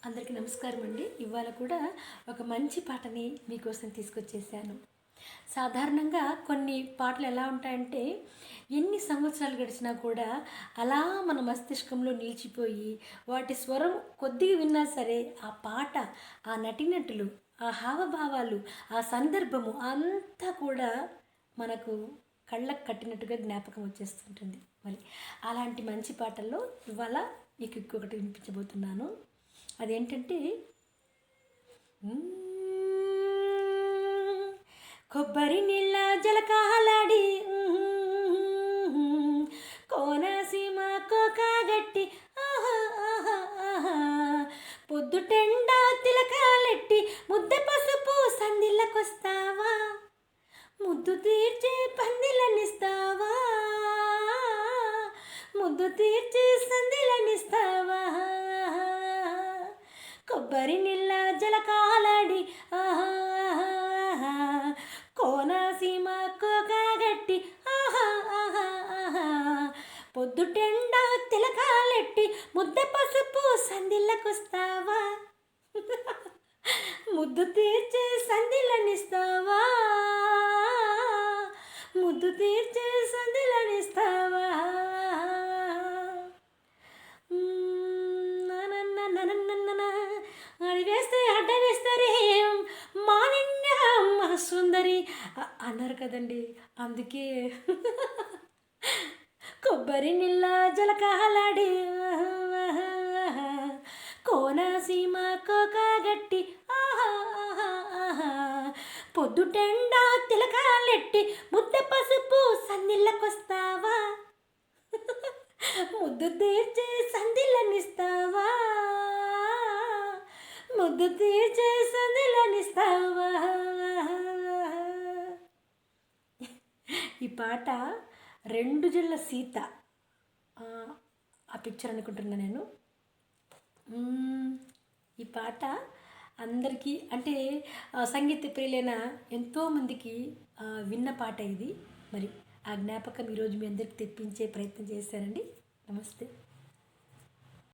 అందరికీ నమస్కారం అండి. ఇవాళ కూడా ఒక మంచి పాటని మీకోసం తీసుకొచ్చేసాను. సాధారణంగా కొన్ని పాటలు ఎలా ఉంటాయంటే ఎన్ని సంవత్సరాలు గడిచినా కూడా అలా మన మస్తిష్కంలో నిలిచిపోయి వాటి స్వరం కొద్దిగా విన్నా సరే ఆ పాట, ఆ నటీనటులు, ఆ హావభావాలు, ఆ సందర్భము అంతా కూడా మనకు కళ్ళకు కట్టినట్టుగా జ్ఞాపకం వచ్చేస్తుంటుంది. మరి అలాంటి మంచి పాటల్లో ఇవాళ మీకు ఇంకొకటి వినిపించబోతున్నాను. అదేంటంటే కొబ్బరి నీళ్ళ జలకాలాడి కోనసీమ కోకాగట్టి పొద్దుటెండా తిలకాలెట్టి ముద్ద పసుపు సందిళ్ళకొస్తావా, ముద్దు తీర్చి పందిలనిస్తావా, ముద్దు తీర్చి సందిలనిస్తావా, కొబ్బరి నీళ్ళ జలకాలాడి కోనసీమ కోకాగట్టి పొద్దుటెండా తిలకాలెట్టి ముద్ద పసుపు సందిళ్ళకొస్తావా, ముద్దు తీర్చే సందిలనిస్తావా, ముద్దు తీర్చే సందిలనిస్తావా. అది వేస్తే అడ్డ వేస్తారే మానిన్య సుందరి అన్నారు కదండి. అందుకే కొబ్బరి నీళ్ళ జలకాలాడి కోనసీమ కోకాగట్టి పొద్దుటెండా తిలకాలెట్టి ముద్ద పసుపు సందిళ్ళకొస్తావా, ముద్దు తీర్చే సందిలనిస్తావా, ముద్దు తీర్చే సందిలనిస్తావా. ఈ పాట రెండు జల్ల సీత ఆ పిక్చర్ అనుకుంటున్నా నేను. ఈ పాట అందరికీ అంటే సంగీత ప్రియులైన ఎంతోమందికి విన్న పాట ఇది. మరి ఆ జ్ఞాపకం ఈరోజు మీ అందరికి తెప్పించే ప్రయత్నం చేశానండి. నమస్తే.